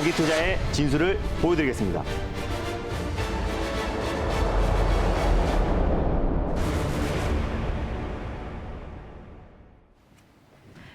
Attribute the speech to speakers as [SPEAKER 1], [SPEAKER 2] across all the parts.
[SPEAKER 1] 장기 투자의 진수를 보여드리겠습니다.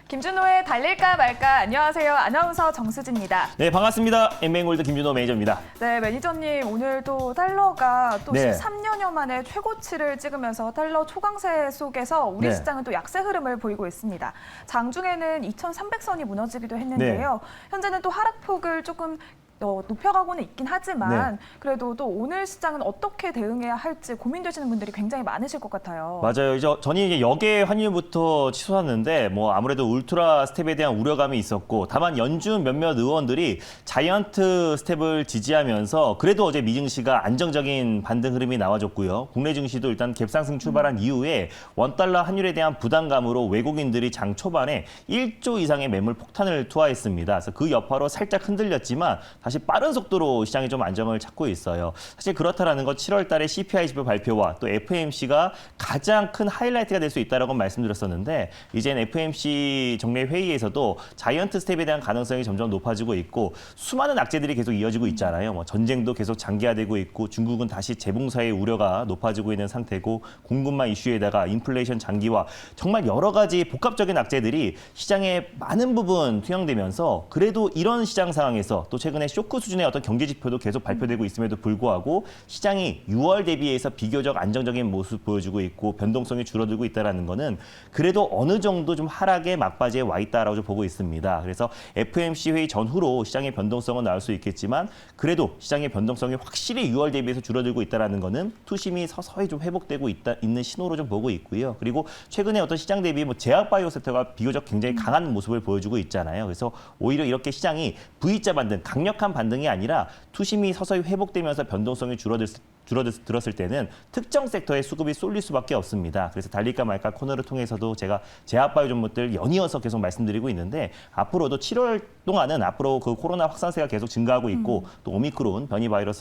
[SPEAKER 2] 김준호의 달릴까 말까. 안녕하세요. 아나운서 정수진입니다.
[SPEAKER 1] 네, 반갑습니다. 엠뱅골드 김준호 매니저입니다.
[SPEAKER 2] 네, 매니저님 오늘 또 달러가 또
[SPEAKER 1] 네.
[SPEAKER 2] 13년여 만에 최고치를 찍으면서 달러 초강세 속에서 우리
[SPEAKER 1] 네.
[SPEAKER 2] 시장은 또 약세 흐름을 보이고 있습니다. 장중에는 2,300선이 무너지기도 했는데요. 현재는 또 하락폭을 조금 높여가고는 있긴 하지만 그래도 또 오늘 시장은 어떻게 대응해야 할지 고민되시는 분들이 굉장히 많으실 것 같아요.
[SPEAKER 1] 맞아요. 전이 이제 역의 환율부터 치솟았는데 뭐 아무래도 울트라 스텝에 대한 우려감이 있었고 다만 연준 몇몇 의원들이 자이언트 스텝을 지지하면서 그래도 어제 미증시가 안정적인 반등 흐름이 나와줬고요. 국내 증시도 일단 갭상승 출발한 이후에 원달러 환율에 대한 부담감으로 외국인들이 장 초반에 1조 이상의 매물 폭탄을 투하했습니다. 그래서 그 여파로 살짝 흔들렸지만 다시 빠른 속도로 시장이 좀 안정을 찾고 있어요. 사실 그렇다라는 건 7월 달에 CPI 지표 발표와 또 FOMC가 가장 큰 하이라이트가 될 수 있다라고 말씀드렸었는데 이젠 FOMC 정례 회의에서도 자이언트 스텝에 대한 가능성이 점점 높아지고 있고 수많은 악재들이 계속 이어지고 있잖아요. 뭐 전쟁도 계속 장기화되고 있고 중국은 다시 재봉사의 우려가 높아지고 있는 상태고 공급망 이슈에다가 인플레이션 장기화 정말 여러 가지 복합적인 악재들이 시장에 많은 부분 투영되면서 그래도 이런 시장 상황에서 또 최근에 쇼크 수준의 어떤 경제 지표도 계속 발표되고 있음에도 불구하고 시장이 6월 대비해서 비교적 안정적인 모습 보여주고 있고 변동성이 줄어들고 있다는 거는 그래도 어느 정도 좀 하락의 막바지에 와 있다라고 좀 보고 있습니다. 그래서 FOMC 회의 전후로 시장의 변동성은 나올 수 있겠지만 그래도 시장의 변동성이 확실히 6월 대비해서 줄어들고 있다는 거는 투심이 서서히 좀 회복되고 있는 신호로 좀 보고 있고요. 그리고 최근에 어떤 시장 대비 뭐 제약 바이오 섹터가 비교적 굉장히 강한 모습을 보여주고 있잖아요. 그래서 오히려 이렇게 시장이 V자 반등, 강력한 반등이 아니라 투심이 서서히 회복되면서 변동성이 줄어들었을 때는 특정 섹터의 수급이 쏠릴 수밖에 없습니다. 그래서 달릴까 말까 코너를 통해서도 제가 제약바이오 종목들 연이어서 계속 말씀드리고 있는데 앞으로도 7월 동안은 앞으로 그 코로나 확산세가 계속 증가하고 있고 또 오미크론 변이 바이러스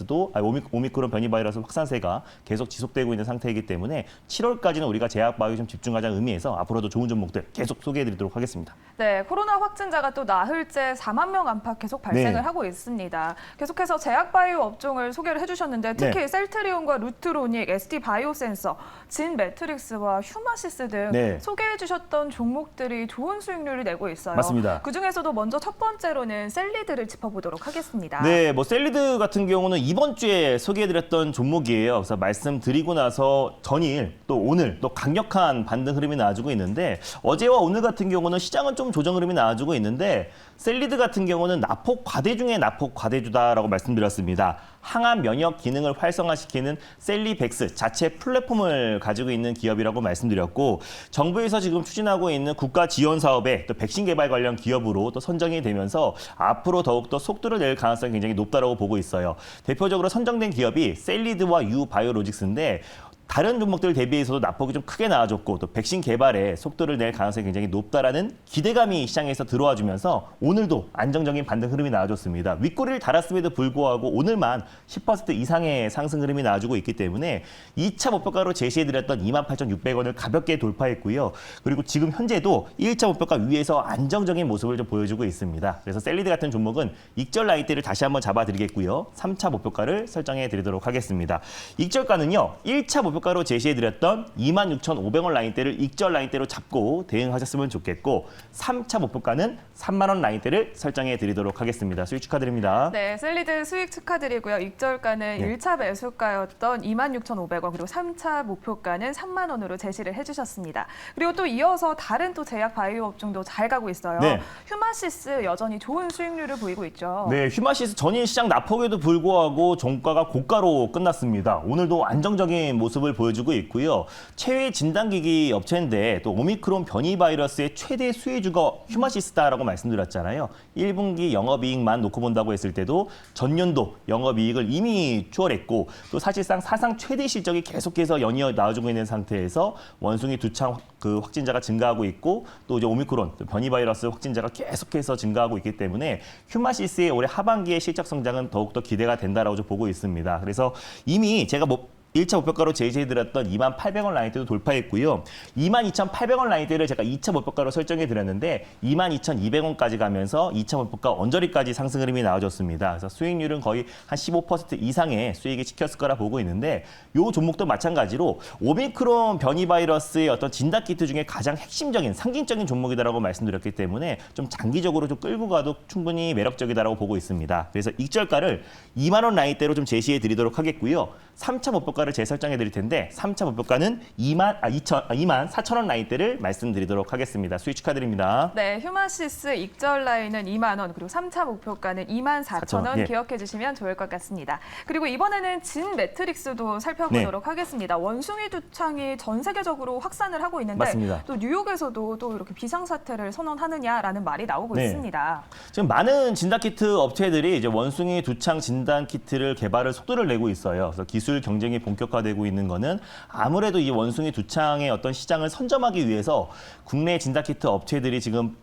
[SPEAKER 1] 확산세가 계속 지속되고 있는 상태이기 때문에 7월까지는 우리가 제약바이오 좀 집중하자는 의미에서 앞으로도 좋은 종목들 계속 소개해드리도록 하겠습니다.
[SPEAKER 2] 네, 코로나 확진자가 또 나흘째 4만 명 안팎 계속 발생을 하고 있습니다. 계속해서 제약바이오 업종을 소개를 해주셨는데 특히 셀트리온과 루트로닉, ST바이오센서, 진매트릭스와 휴마시스 등 소개해주셨던 종목들이 좋은 수익률을 내고 있어요.
[SPEAKER 1] 맞습니다.
[SPEAKER 2] 그중에서도 먼저 첫 번째로는 셀리드를 짚어보도록 하겠습니다.
[SPEAKER 1] 네, 뭐 셀리드 같은 경우는 이번 주에 소개해드렸던 종목이에요. 그래서 말씀드리고 나서 전일 또 오늘 또 강력한 반등 흐름이 나와주고 있는데 어제와 오늘 같은 경우는 시장은 좀 조정 흐름이 나와주고 있는데 셀리드 같은 경우는 나폭 과대 중에 나폭 과대주다라고 말씀드렸습니다. 항암 면역 기능을 활성화시키는 셀리백스 자체 플랫폼을 가지고 있는 기업이라고 말씀드렸고 정부에서 지금 추진하고 있는 국가 지원 사업에 또 백신 개발 관련 기업으로 또 선정이 되면서 앞으로 더욱더 속도를 낼 가능성이 굉장히 높다라고 보고 있어요. 대표적으로 선정된 기업이 셀리드와 유바이오로직스인데 다른 종목들 대비해서도 낙폭이 좀 크게 나와줬고 또 백신 개발에 속도를 낼 가능성이 굉장히 높다라는 기대감이 시장에서 들어와주면서 오늘도 안정적인 반등 흐름이 나와줬습니다. 윗꼬리를 달았음에도 불구하고 오늘만 10% 이상의 상승 흐름이 나와주고 있기 때문에 2차 목표가로 제시해드렸던 28,600원을 가볍게 돌파했고요. 그리고 지금 현재도 1차 목표가 위에서 안정적인 모습을 좀 보여주고 있습니다. 그래서 셀리드 같은 종목은 익절 라인대를 다시 한번 잡아드리겠고요. 3차 목표가를 설정해드리도록 하겠습니다. 익절가는요. 1차 목표가로 제시해드렸던 26,500원 라인대를 익절 라인대로 잡고 대응하셨으면 좋겠고 3차 목표가는 3만 원 라인대를 설정해드리도록 하겠습니다. 수익 축하드립니다.
[SPEAKER 2] 네, 셀리드 수익 축하드리고요. 익절가는 1차 매수가였던 26,500원 그리고 3차 목표가는 3만 원으로 제시를 해주셨습니다. 그리고 또 이어서 다른 또 제약 바이오 업종도 잘 가고 있어요. 휴마시스 여전히 좋은 수익률을 보이고 있죠.
[SPEAKER 1] 네, 휴마시스 전일 시장 낙폭에도 불구하고 종가가 고가로 끝났습니다. 오늘도 안정적인 모습을 보여주고 있고요. 체외 진단기기 업체인데 또 오미크론 변이 바이러스의 최대 수혜주가 휴마시스다라고 말씀드렸잖아요. 1분기 영업이익만 놓고 본다고 했을 때도 전년도 영업이익을 이미 추월했고 또 사실상 사상 최대 실적이 계속해서 연이어 나와주고 있는 상태에서 원숭이 두창 확진자가 증가하고 있고 또 이제 오미크론 변이 바이러스 확진자가 계속해서 증가하고 있기 때문에 휴마시스의 올해 하반기의 실적 성장은 더욱더 기대가 된다라고 좀 보고 있습니다. 그래서 이미 제가 1차 목표가로 제시해드렸던 28,000원 라인대도 돌파했고요. 22,800원 라인대를 제가 2차 목표가로 설정해드렸는데 22,200원까지 가면서 2차 목표가 언저리까지 상승 흐름이 나와줬습니다. 그래서 수익률은 거의 한 15% 이상의 수익이 찍혔을 거라 보고 있는데 이 종목도 마찬가지로 오미크론 변이 바이러스의 어떤 진단키트 중에 가장 핵심적인 상징적인 종목이다라고 말씀드렸기 때문에 좀 장기적으로 좀 끌고 가도 충분히 매력적이다라고 보고 있습니다. 그래서 익절가를 2만 원 라인대로 좀 제시해 드리도록 하겠고요. 3차 목표가를 재설정해 드릴 텐데 3차 목표가는 24,000원 라인대를 말씀드리도록 하겠습니다. 수익 축하드립니다.
[SPEAKER 2] 네, 휴마시스 익절 라인은 2만 원, 그리고 3차 목표가는 24,000원
[SPEAKER 1] 예.
[SPEAKER 2] 기억해 주시면 좋을 것 같습니다. 그리고 이번에는 진 매트릭스도 살펴보도록 하겠습니다. 원숭이 두창이 전 세계적으로 확산을 하고 있는데
[SPEAKER 1] 맞습니다.
[SPEAKER 2] 또 뉴욕에서도 또 이렇게 비상사태를 선언하느냐라는 말이 나오고
[SPEAKER 1] 네.
[SPEAKER 2] 있습니다.
[SPEAKER 1] 지금 많은 진단키트 업체들이 이제 원숭이 두창 진단키트를 개발을 속도를 내고 있어요. 그래서 기술 경쟁이 본격화되고 있는 거는 아무래도 이 원숭이 두창의 어떤 시장을 선점하기 위해서 국내 진단키트 업체들이 지금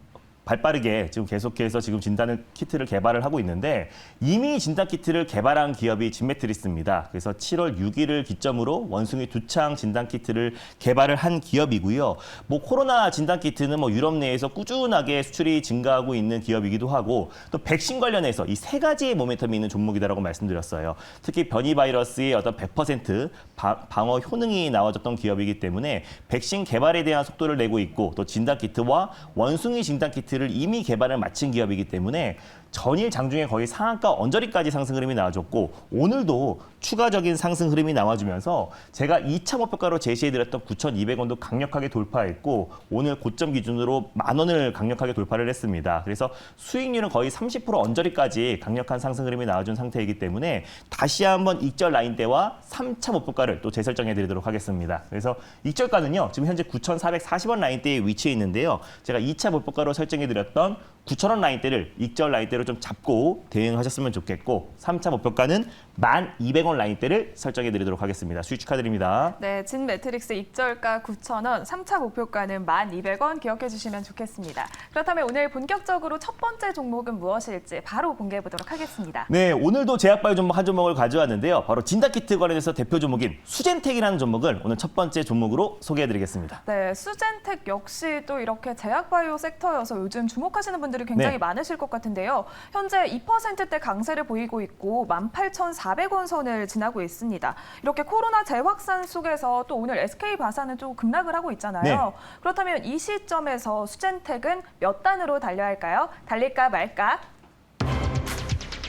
[SPEAKER 1] 발빠르게 지금 계속해서 지금 진단 키트를 개발을 하고 있는데 이미 진단 키트를 개발한 기업이 진매트리스입니다. 그래서 7월 6일을 기점으로 원숭이 두창 진단 키트를 개발을 한 기업이고요. 뭐 코로나 진단 키트는 뭐 유럽 내에서 꾸준하게 수출이 증가하고 있는 기업이기도 하고 또 백신 관련해서 이 세 가지의 모멘텀이 있는 종목이다라고 말씀드렸어요. 특히 변이 바이러스의 어떤 100% 방어 효능이 나와줬던 기업이기 때문에 백신 개발에 대한 속도를 내고 있고 또 진단 키트와 원숭이 진단 키트 를 이미 개발을 마친 기업이기 때문에 전일 장중에 거의 상한가 언저리까지 상승 흐름이 나와줬고 오늘도 추가적인 상승 흐름이 나와주면서 제가 2차 목표가로 제시해드렸던 9,200원도 강력하게 돌파했고 오늘 고점 기준으로 10,000원을 강력하게 돌파를 했습니다. 그래서 수익률은 거의 30% 언저리까지 강력한 상승 흐름이 나와준 상태이기 때문에 다시 한번 익절 라인대와 3차 목표가를 또 재설정해드리도록 하겠습니다. 그래서 익절가는요 지금 현재 9,440원 라인대에 위치해 있는데요. 제가 2차 목표가로 설정해드렸던 9,000원 라인대를 익절 라인대로 좀 잡고 대응하셨으면 좋겠고 3차 목표가는 12,000원 라인대를 설정해드리도록 하겠습니다. 수익 축하드립니다.
[SPEAKER 2] 네, 진 매트릭스 익절가 9,000원, 3차 목표가는 12,200원 기억해 주시면 좋겠습니다. 그렇다면 오늘 본격적으로 첫 번째 종목은 무엇일지 바로 공개해 보도록 하겠습니다.
[SPEAKER 1] 네, 오늘도 제약바이오 종목 한 종목을 가져왔는데요. 바로 진단키트 관련해서 대표 종목인 수젠텍이라는 종목을 오늘 첫 번째 종목으로 소개해드리겠습니다.
[SPEAKER 2] 네, 수젠텍 역시 또 이렇게 제약바이오 섹터여서 요즘 주목하시는 분들이 굉장히
[SPEAKER 1] 네.
[SPEAKER 2] 많으실 것 같은데요. 현재 2%대 강세를 보이고 있고 18,400원 선을 지나고 있습니다. 이렇게 코로나 재확산 속에서 또 오늘 SK바사는 좀 급락을 하고 있잖아요.
[SPEAKER 1] 네.
[SPEAKER 2] 그렇다면 이 시점에서 수젠텍은 몇 단으로 달려야 할까요? 달릴까 말까?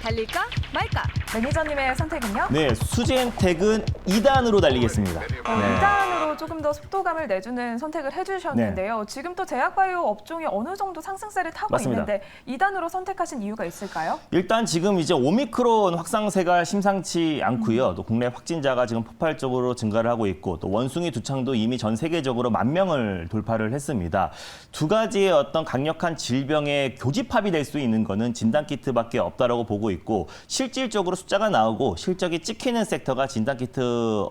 [SPEAKER 2] 달릴까 말까? 매니저님의 선택은요?
[SPEAKER 1] 네, 수젠텍은 2단으로 달리겠습니다. 네.
[SPEAKER 2] 2단으로 조금 더 속도감을 내주는 선택을 해주셨는데요. 지금 또 제약바이오 업종이 어느 정도 상승세를 타고
[SPEAKER 1] 맞습니다.
[SPEAKER 2] 있는데 2단으로 선택하신 이유가 있을까요?
[SPEAKER 1] 일단 지금 이제 오미크론 확산세가 심상치 않고요. 또 국내 확진자가 지금 폭발적으로 증가를 하고 있고 또 원숭이 두창도 이미 전 세계적으로 10,000명을 돌파를 했습니다. 두 가지의 어떤 강력한 질병의 교집합이 될 수 있는 거는 진단키트밖에 없다라고 보고 있고 실질적으로 숫자가 나오고 실적이 찍히는 섹터가 진단키트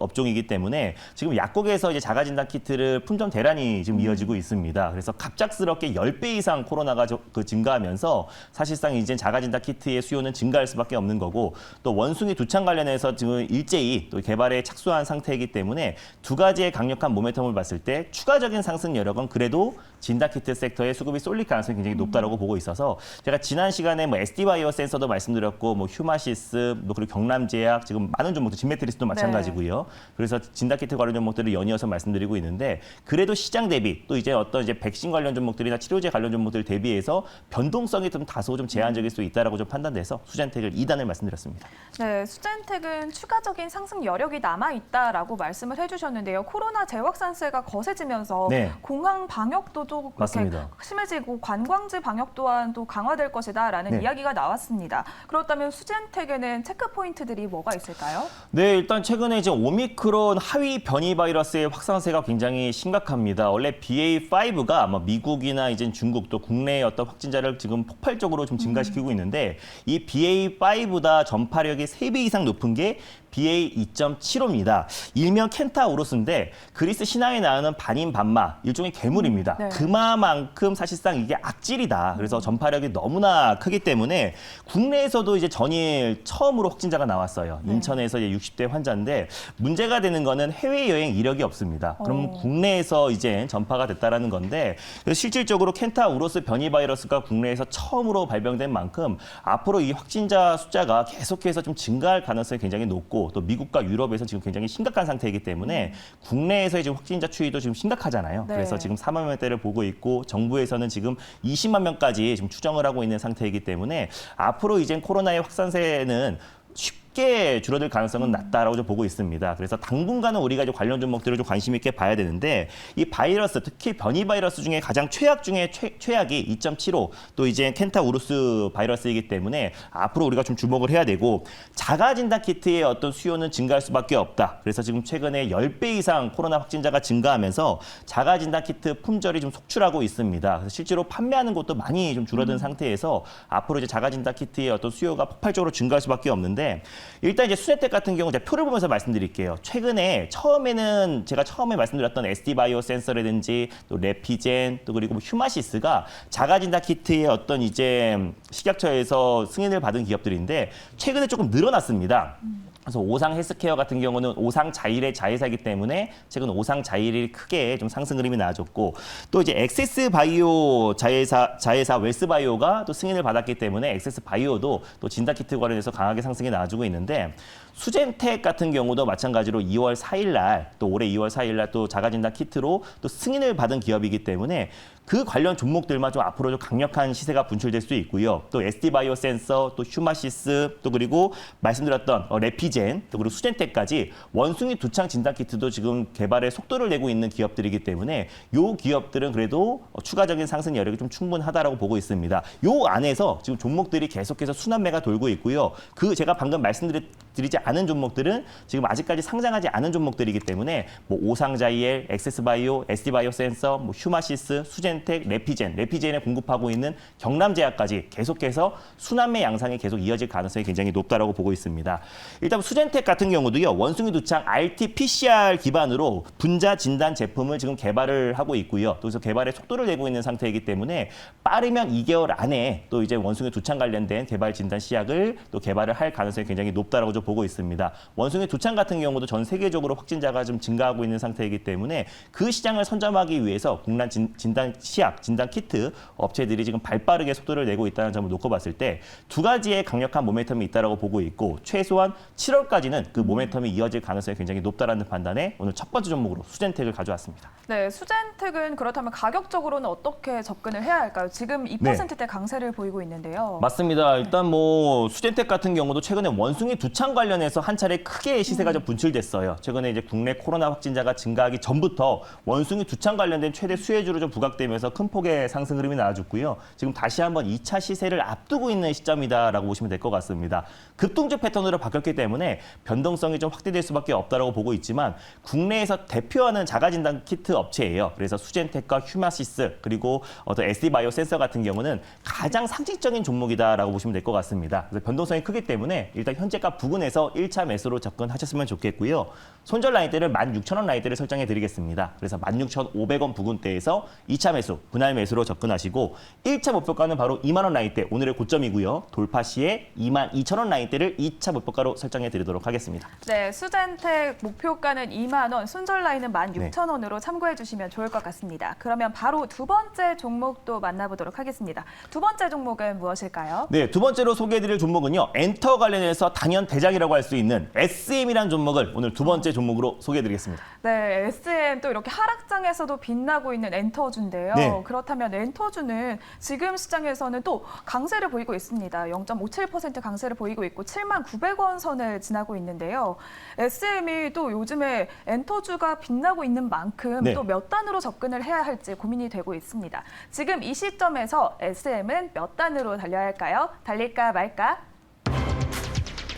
[SPEAKER 1] 업종이기 때문에 지금 약국에서 이제 자가 진단키트를 품종 대란이 지금 이어지고 있습니다. 그래서 갑작스럽게 10배 이상 코로나가 증가하면서 사실상 이제 자가 진단키트의 수요는 증가할 수밖에 없는 거고 또 원숭이 두창 관련해서 지금 일제히 또 개발에 착수한 상태이기 때문에 두 가지의 강력한 모멘텀을 봤을 때 추가적인 상승 여력은 그래도 진단키트 섹터에 수급이 쏠릴 가능성이 굉장히 높다라고 보고 있어서 제가 지난 시간에 뭐 SD바이오 센서도 말씀드렸고 뭐 휴마시스 뭐 그리고 경남제약 지금 많은 종목들 진매트리스도 마찬가지고요. 그래서 진단키트 관련 종목들을 연이어서 말씀드리고 있는데 그래도 시장 대비 또 이제 어떤 이제 백신 관련 종목들이나 치료제 관련 종목들 대비해서 변동성이 좀 다소 좀 제한적일 수 있다라고 좀 판단돼서 수젠텍을 2단을 말씀드렸습니다.
[SPEAKER 2] 네, 수젠텍은 추가적인 상승 여력이 남아 있다라고 말씀을 해주셨는데요. 코로나 재확산세가 거세지면서
[SPEAKER 1] 네.
[SPEAKER 2] 공항 방역도 좀 그렇게
[SPEAKER 1] 맞습니다.
[SPEAKER 2] 심해지고 관광지 방역 또한 또 강화될 것이다라는
[SPEAKER 1] 네.
[SPEAKER 2] 이야기가 나왔습니다. 그렇다면 수젠텍에는 체크 포인트들이 뭐가 있을까요?
[SPEAKER 1] 네, 일단 최근에 이제 오미크론 하위 변이 바이러스의 확산세가 굉장히 심각합니다. 원래 BA5가 아마 미국이나 이제 중국 또 국내의 어떤 확진자를 지금 폭발적으로 좀 증가시키고 있는데 이 BA5보다 전파력이 3배 이상 높은 게 BA2.75입니다. 일명 켄타우로스인데 그리스 신화에 나오는 반인반마, 일종의 괴물입니다.
[SPEAKER 2] 네.
[SPEAKER 1] 그만큼 사실상 이게 악질이다. 그래서 전파력이 너무나 크기 때문에 국내에서도 이제 전일 처음으로 확진자가 나왔어요. 인천에서 이제 60대 환자인데 문제가 되는 거는 해외여행 이력이 없습니다. 그럼 국내에서 이제 전파가 됐다라는 건데 실질적으로 켄타우로스 변이 바이러스가 국내에서 처음으로 발병된 만큼 앞으로 이 확진자 숫자가 계속해서 좀 증가할 가능성이 굉장히 높고 또 미국과 유럽에서 지금 굉장히 심각한 상태이기 때문에 국내에서의 지금 확진자 추이도 지금 심각하잖아요.
[SPEAKER 2] 네.
[SPEAKER 1] 그래서 지금 4만 명대를 보고 있고 정부에서는 지금 20만 명까지 지금 추정을 하고 있는 상태이기 때문에 앞으로 이제 코로나의 확산세는 쉽게 줄어들 가능성은 낮다라고 좀 보고 있습니다. 그래서 당분간은 우리가 이제 관련 종목들을 좀 관심 있게 봐야 되는데 이 바이러스, 특히 변이 바이러스 중에 가장 최악 중에 최악이 2.75, 또 이제 켄타우로스 바이러스이기 때문에 앞으로 우리가 좀 주목을 해야 되고 자가 진단 키트의 어떤 수요는 증가할 수밖에 없다. 그래서 지금 최근에 10배 이상 코로나 확진자가 증가하면서 자가 진단 키트 품절이 좀 속출하고 있습니다. 그래서 실제로 판매하는 곳도 많이 좀 줄어든 상태에서 앞으로 이제 자가 진단 키트의 어떤 수요가 폭발적으로 증가할 수밖에 없는데 일단 이제 수제텍 같은 경우 제가 표를 보면서 말씀드릴게요. 최근에 처음에는 제가 처음에 말씀드렸던 SD 바이오 센서라든지 또 레피젠 또 그리고 휴마시스가 자가진단 키트의 어떤 이제 식약처에서 승인을 받은 기업들인데 최근에 조금 늘어났습니다. 그래서 오상 헬스케어 같은 경우는 오상 자일의 자회사이기 때문에 최근 오상 자일이 크게 좀 상승 흐름이 나아졌고 또 이제 엑세스 바이오 자회사 웰스 바이오가 또 승인을 받았기 때문에 엑세스 바이오도 또 진단 키트 관련해서 강하게 상승이 나와주고 있는데 수젠텍 같은 경우도 마찬가지로 2월 4일 날 또 올해 2월 4일 날 또 자가진단 키트로 또 승인을 받은 기업이기 때문에 그 관련 종목들만 좀 앞으로 좀 강력한 시세가 분출될 수 있고요. 또 SD 바이오 센서, 또 휴마시스, 또 그리고 말씀드렸던 레피젠, 또 그리고 수젠텍까지 원숭이 두창 진단 키트도 지금 개발에 속도를 내고 있는 기업들이기 때문에 요 기업들은 그래도 추가적인 상승 여력이 좀 충분하다라고 보고 있습니다. 요 안에서 지금 종목들이 계속해서 순환매가 돌고 있고요. 그 제가 방금 말씀드리지 않은 종목들은 지금 아직까지 상장하지 않은 종목들이기 때문에 뭐 오상자이엘, 엑세스바이오, SD바이오 센서, 뭐 휴마시스, 수젠텍, 레피젠에 공급하고 있는 경남제약까지 계속해서 순환매 양상이 계속 이어질 가능성이 굉장히 높다라고 보고 있습니다. 일단 수젠텍 같은 경우도요. 원숭이 두창 RT-PCR 기반으로 분자 진단 제품을 지금 개발을 하고 있고요. 또 그래서 개발에 속도를 내고 있는 상태이기 때문에 빠르면 2개월 안에 또 이제 원숭이 두창 관련된 개발 진단 시약을 또 개발을 할 가능성이 굉장히 높다라고 좀 보고 있습니다. 원숭이 두창 같은 경우도 전 세계적으로 확진자가 좀 증가하고 있는 상태이기 때문에 그 시장을 선점하기 위해서 국내 진단 시약, 진단 키트 업체들이 지금 발빠르게 속도를 내고 있다는 점을 놓고 봤을 때 두 가지의 강력한 모멘텀이 있다고 보고 있고 최소한 7월까지는 그 모멘텀이 이어질 가능성이 굉장히 높다라는 판단에 오늘 첫 번째 종목으로 수젠텍을 가져왔습니다.
[SPEAKER 2] 네, 수젠텍은 그렇다면 가격적으로는 어떻게 접근을 해야 할까요? 지금 2%대 강세를 보이고 있는데요.
[SPEAKER 1] 맞습니다. 일단 뭐 수젠텍 같은 경우도 최근에 원숭이 두창 관련해서 한 차례 크게 시세가 좀 분출됐어요. 최근에 이제 국내 코로나 확진자가 증가하기 전부터 원숭이 두창 관련된 최대 수혜주로 좀 부각되면서 큰 폭의 상승 흐름이 나와줬고요. 지금 다시 한번 2차 시세를 앞두고 있는 시점이다라고 보시면 될 것 같습니다. 급등주 패턴으로 바뀌었기 때문에 변동성이 좀 확대될 수밖에 없다라고 보고 있지만 국내에서 대표하는 자가진단 키트 업체예요. 그래서 수젠텍과 휴마시스 그리고 어떤 SD바이오 센서 같은 경우는 가장 상징적인 종목이다라고 보시면 될 것 같습니다. 그래서 변동성이 크기 때문에 일단 현재가 부근에서 1차 매수로 접근하셨으면 좋겠고요. 손절 라인대를 16,000원 라인대를 설정해 드리겠습니다. 그래서 16,500원 부근대에서 2차 매수, 분할 매수로 접근하시고 1차 목표가는 바로 2만 원 라인대, 오늘의 고점이고요. 돌파 시에 22,000원 라인대를 2차 목표가로 설정해 드리도록 하겠습니다.
[SPEAKER 2] 네, 수젠텍 목표가는 2만 원, 손절 라인은 16,000원으로 참고해 주시면 좋을 것 같습니다. 그러면 바로 두 번째 종목도 만나보도록 하겠습니다. 두 번째 종목은 무엇일까요?
[SPEAKER 1] 네, 두 번째로 소개해드릴 종목은요. 엔터 관련해서 단연 대장이라고 할 수 있는 SM이라는 종목을 오늘 두 번째 종목으로 소개해드리겠습니다.
[SPEAKER 2] 네, SM 또 이렇게 하락장에서도 빛나고 있는 엔터주인데요.
[SPEAKER 1] 네.
[SPEAKER 2] 그렇다면 엔터주는 지금 시장에서는 또 강세를 보이고 있습니다. 0.57% 강세를 보이고 있고 79,000원 선을 지나고 있는데요. SM이 또 요즘에 엔터주가 빛나고 있는 만큼
[SPEAKER 1] 네.
[SPEAKER 2] 또 몇 단으로 접근을 해야 할지 고민이 되고 있습니다. 지금 이 시점에서 SM은 몇 단으로 달려야 할까요? 달릴까 말까?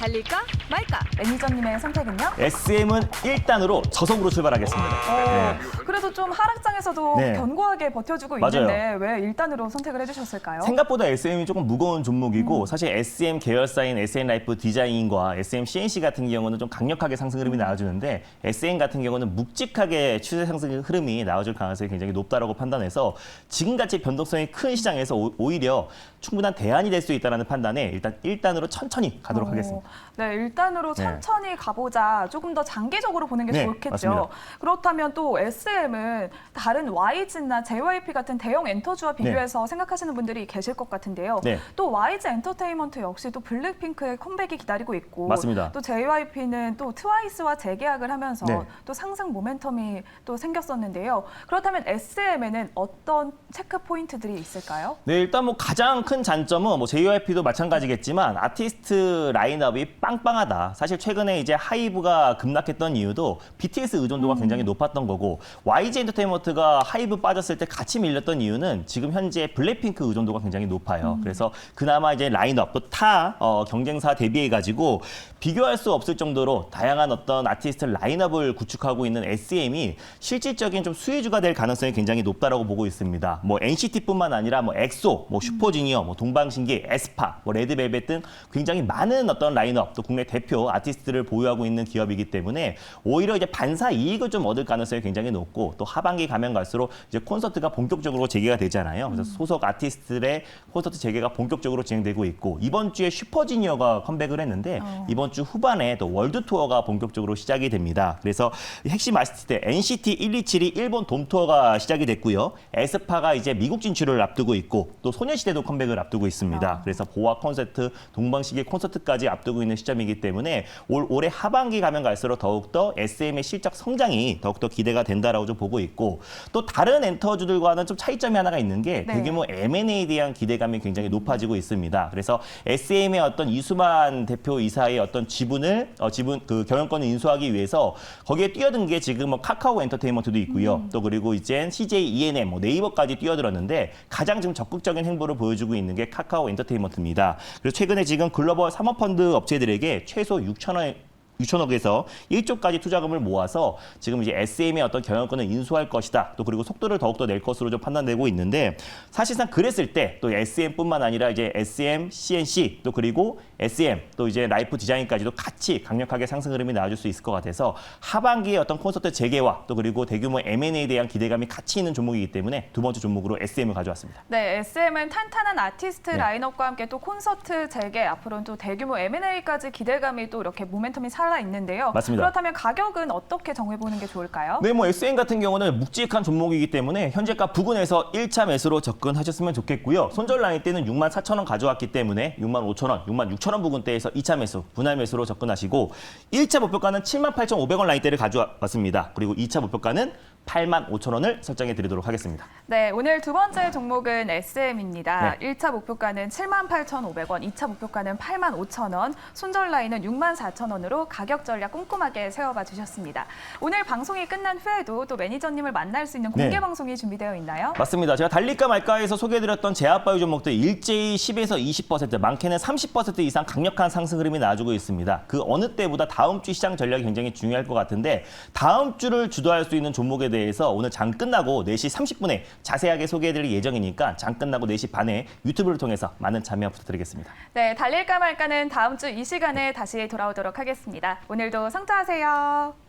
[SPEAKER 3] 달릴까 말까?
[SPEAKER 2] 매니저님의 선택은요?
[SPEAKER 1] SM은 1단으로 저속으로 출발하겠습니다. 네.
[SPEAKER 2] 그래도 좀 하락장에서도
[SPEAKER 1] 네.
[SPEAKER 2] 견고하게 버텨주고
[SPEAKER 1] 맞아요.
[SPEAKER 2] 있는데 왜 1단으로 선택을 해주셨을까요?
[SPEAKER 1] 생각보다 SM이 조금 무거운 종목이고 사실 SM 계열사인 SM 라이프 디자인과 SM CNC 같은 경우는 좀 강력하게 상승 흐름이 나와주는데 SM 같은 경우는 묵직하게 추세 상승 흐름이 나와줄 가능성이 굉장히 높다라고 판단해서 지금같이 변동성이 큰 시장에서 오히려 충분한 대안이 될 수 있다는 판단에 일단 1단으로 천천히 가도록 하겠습니다.
[SPEAKER 2] 네, 1단으로 천천히 가보자. 조금 더 장기적으로 보는 게
[SPEAKER 1] 네,
[SPEAKER 2] 좋겠죠.
[SPEAKER 1] 맞습니다.
[SPEAKER 2] 그렇다면 또 SM은 다른 YG나 JYP 같은 대형 엔터주와 비교해서 생각하시는 분들이 계실 것 같은데요.
[SPEAKER 1] 네.
[SPEAKER 2] 또 YG 엔터테인먼트 역시 또 블랙핑크의 컴백이 기다리고 있고
[SPEAKER 1] 맞습니다.
[SPEAKER 2] 또 JYP는 또 트와이스와 재계약을 하면서
[SPEAKER 1] 네.
[SPEAKER 2] 또 상승 모멘텀이 또 생겼었는데요. 그렇다면 SM에는 어떤 체크 포인트들이 있을까요?
[SPEAKER 1] 네, 일단 뭐 가장 큰 장점은 뭐 JYP도 마찬가지겠지만 아티스트 라인업이 빵빵하다. 사실 최근에 이제 하이브가 급락했던 이유도 BTS 의존도가 굉장히 높았던 거고 YG 엔터테인먼트가 하이브 빠졌을 때 같이 밀렸던 이유는 지금 현재 블랙핑크 의존도가 굉장히 높아요. 그래서 그나마 이제 라인업 또 타 경쟁사 대비해 가지고 비교할 수 없을 정도로 다양한 어떤 아티스트 라인업을 구축하고 있는 SM이 실질적인 좀 수혜주가 될 가능성이 굉장히 높다라고 보고 있습니다. 뭐 NCT뿐만 아니라 뭐 엑소, 뭐 슈퍼주니어, 뭐 동방신기, 에스파, 뭐 레드벨벳 등 굉장히 많은 어떤 라인업 또 국내 대표 아티스트를 보유하고 있는 기업이기 때문에 오히려 이제 반사 이익을 좀 얻을 가능성이 굉장히 높고 또 하반기 가면 갈수록 이제 콘서트가 본격적으로 재개가 되잖아요. 그래서 소속 아티스트들의 콘서트 재개가 본격적으로 진행되고 있고 이번 주에 슈퍼주니어가 컴백을 했는데 이번 주 후반에 또 월드 투어가 본격적으로 시작이 됩니다. 그래서 핵심 아티스트 NCT 127이 일본 돔 투어가 시작이 됐고요. 에스파가 이제 미국 진출을 앞두고 있고 또 소녀시대도 컴백을 앞두고 있습니다. 그래서 보아 콘서트, 동방시계 콘서트까지 앞두고 있는 시점이기 때문에 올해 하반기 가면 갈수록 더욱더 SM의 실적 성장이 더욱더 기대가 된다라고 좀 보고 있고 또 다른 엔터주들과는 좀 차이점이 하나가 있는 게
[SPEAKER 2] 네.
[SPEAKER 1] 대규모 M&A에 대한 기대감이 굉장히 높아지고 있습니다. 그래서 SM의 어떤 이수만 대표 이사의 어떤 지분 그 경영권을 인수하기 위해서 거기에 뛰어든 게 지금 뭐 카카오 엔터테인먼트도 있고요. 또 그리고 이젠 CJ ENM, 뭐 네이버까지 뛰어들었는데 가장 지금 적극적인 행보를 보여주고 있는 게 카카오 엔터테인먼트입니다. 그래서 최근에 지금 글로벌 사모펀드 업체들에게 최소 6천억에서 1조까지 투자금을 모아서 지금 이제 SM의 어떤 경영권을 인수할 것이다. 또 그리고 속도를 더욱더 낼 것으로 좀 판단되고 있는데 사실상 그랬을 때 또 SM뿐만 아니라 이제 SM, CNC 또 그리고 SM 또 이제 라이프 디자인까지도 같이 강력하게 상승 흐름이 나와줄 수 있을 것 같아서 하반기에 어떤 콘서트 재개와 또 그리고 대규모 M&A에 대한 기대감이 같이 있는 종목이기 때문에 두 번째 종목으로 SM을 가져왔습니다.
[SPEAKER 2] 네, SM은 탄탄한 아티스트
[SPEAKER 1] 네.
[SPEAKER 2] 라인업과 함께 또 콘서트 재개, 앞으로는 또 대규모 M&A까지 기대감이 또 이렇게 모멘텀이 살아 있는데요.
[SPEAKER 1] 맞습니다.
[SPEAKER 2] 그렇다면 가격은 어떻게 정해보는 게 좋을까요?
[SPEAKER 1] 네, 뭐 SM 같은 경우는 묵직한 종목이기 때문에 현재가 부근에서 1차 매수로 접근하셨으면 좋겠고요. 손절 라인 때는 64,000원 가져왔기 때문에 65,000원, 66,000원 부근대에서 2차 매수, 분할 매수로 접근하시고 1차 목표가는 78,500원 라인대를 가져왔습니다. 그리고 2차 목표가는 85,000원을 설정해 드리도록 하겠습니다.
[SPEAKER 2] 네, 오늘 두 번째 종목은 SM입니다.
[SPEAKER 1] 네.
[SPEAKER 2] 1차 목표가는 78,500원, 2차 목표가는 85,000원, 손절 라인은 64,000원으로 가격 전략 꼼꼼하게 세워봐 주셨습니다. 오늘 방송이 끝난 후에도 또 매니저님을 만날 수 있는 공개
[SPEAKER 1] 네.
[SPEAKER 2] 방송이 준비되어 있나요?
[SPEAKER 1] 맞습니다. 제가 달릴까 말까에서 소개해드렸던 제약바이오 종목들 일제히 10에서 20%, 많게는 30% 이상 강력한 상승 흐름이 나와주고 있습니다. 그 어느 때보다 다음 주 시장 전략이 굉장히 중요할 것 같은데 다음 주를 주도할 수 있는 종목에 대해서 오늘 장 끝나고 4시 30분에 자세하게 소개해드릴 예정이니까 장 끝나고 4시 반에 유튜브를 통해서 많은 참여 부탁드리겠습니다.
[SPEAKER 2] 네, 달릴까 말까는 다음 주 이 시간에 다시 돌아오도록 하겠습니다. 오늘도 성투하세요.